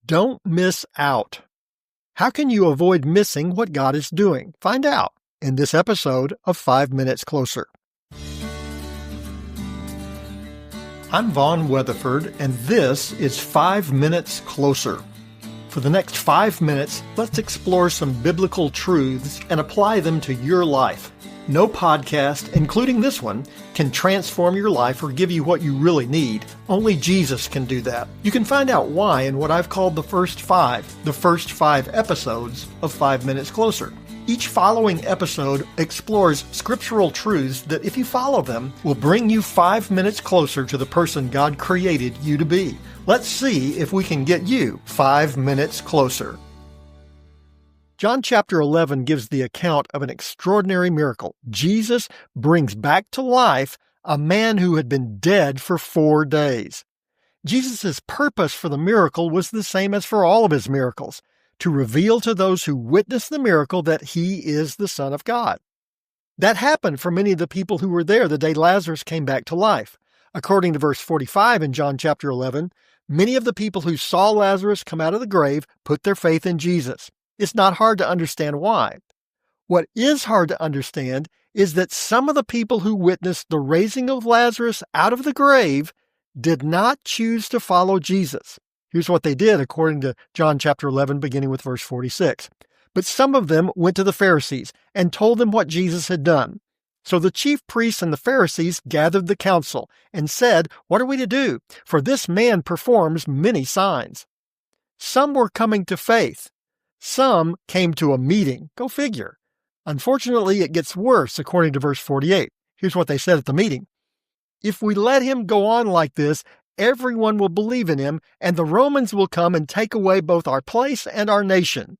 Don't miss out. How can you avoid missing what God is doing? Find out in this episode of 5 Minutes Closer. I'm Vaughn Weatherford, and this is 5 Minutes Closer. For the next 5 minutes, let's explore some biblical truths and apply them to your life. No podcast, including this one, can transform your life or give you what you really need. Only Jesus can do that. You can find out why in what I've called the first five episodes of 5 Minutes Closer. Each following episode explores scriptural truths that, if you follow them, will bring you 5 minutes closer to the person God created you to be. Let's see if we can get you 5 minutes closer. John chapter 11 gives the account of an extraordinary miracle. Jesus brings back to life a man who had been dead for 4 days. Jesus' purpose for the miracle was the same as for all of his miracles: to reveal to those who witness the miracle that he is the Son of God. That happened for many of the people who were there the day Lazarus came back to life. According to verse 45 in John chapter 11, many of the people who saw Lazarus come out of the grave put their faith in Jesus. It's not hard to understand why. What is hard to understand is that some of the people who witnessed the raising of Lazarus out of the grave did not choose to follow Jesus. Here's what they did, according to John chapter 11, beginning with verse 46. But some of them went to the Pharisees and told them what Jesus had done. So the chief priests and the Pharisees gathered the council and said, "What are we to do? For this man performs many signs." Some were coming to faith. Some came to a meeting. Go figure. Unfortunately, it gets worse, according to verse 48. Here's what they said at the meeting. "If we let him go on like this, everyone will believe in him, and the Romans will come and take away both our place and our nation.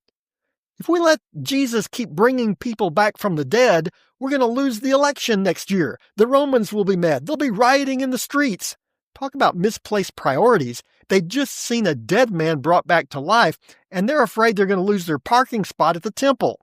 If we let Jesus keep bringing people back from the dead, we're going to lose the election next year. The Romans will be mad. They'll be rioting in the streets." Talk about misplaced priorities. They'd just seen a dead man brought back to life, and they're afraid they're going to lose their parking spot at the temple.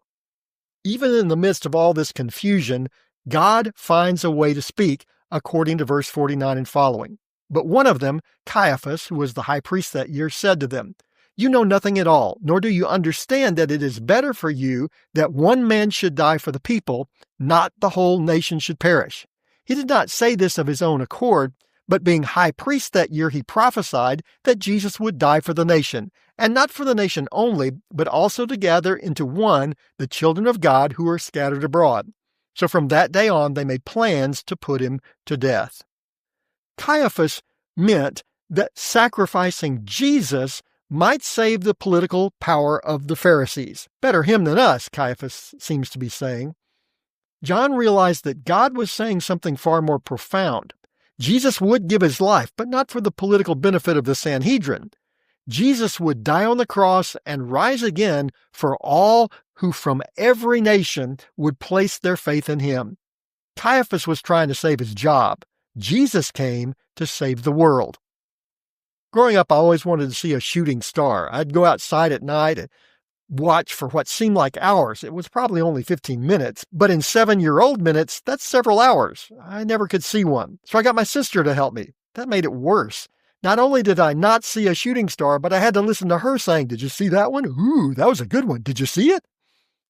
Even in the midst of all this confusion, God finds a way to speak, according to verse 49 and following. But one of them, Caiaphas, who was the high priest that year, said to them, "You know nothing at all, nor do you understand that it is better for you that one man should die for the people, not the whole nation should perish." He did not say this of his own accord, but being high priest that year, he prophesied that Jesus would die for the nation, and not for the nation only, but also to gather into one the children of God who are scattered abroad. So from that day on, they made plans to put him to death. Caiaphas meant that sacrificing Jesus might save the political power of the Pharisees. Better him than us, Caiaphas seems to be saying. John realized that God was saying something far more profound. Jesus would give his life, but not for the political benefit of the Sanhedrin. Jesus would die on the cross and rise again for all who from every nation would place their faith in him. Caiaphas was trying to save his job. Jesus came to save the world. Growing up, I always wanted to see a shooting star. I'd go outside at night and watch for what seemed like hours. It was probably only 15 minutes, but in 7-year-old minutes, that's several hours. I never could see one. So I got my sister to help me. That made it worse. Not only did I not see a shooting star, but I had to listen to her saying, "Did you see that one? Ooh, that was a good one. Did you see it?"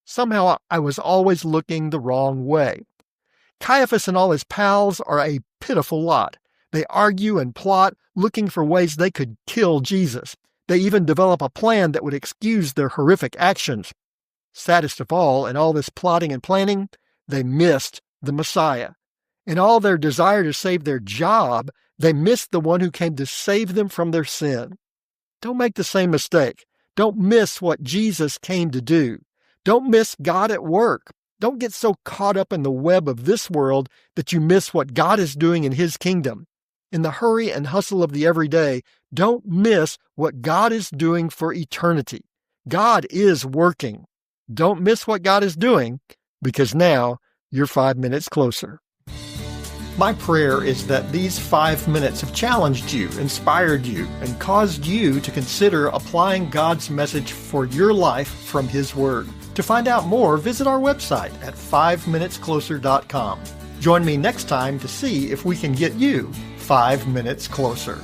Somehow I was always looking the wrong way. Caiaphas and all his pals are a pitiful lot. They argue and plot, looking for ways they could kill Jesus. They even develop a plan that would excuse their horrific actions. Saddest of all, in all this plotting and planning, they missed the Messiah. In all their desire to save their job, they missed the one who came to save them from their sin. Don't make the same mistake. Don't miss what Jesus came to do. Don't miss God at work. Don't get so caught up in the web of this world that you miss what God is doing in his kingdom. In the hurry and hustle of the everyday, don't miss what God is doing for eternity. God is working. Don't miss what God is doing, because now you're 5 minutes closer. My prayer is that these 5 minutes have challenged you, inspired you, and caused you to consider applying God's message for your life from His Word. To find out more, visit our website at 5minutescloser.com. Join me next time to see if we can get you 5 minutes closer.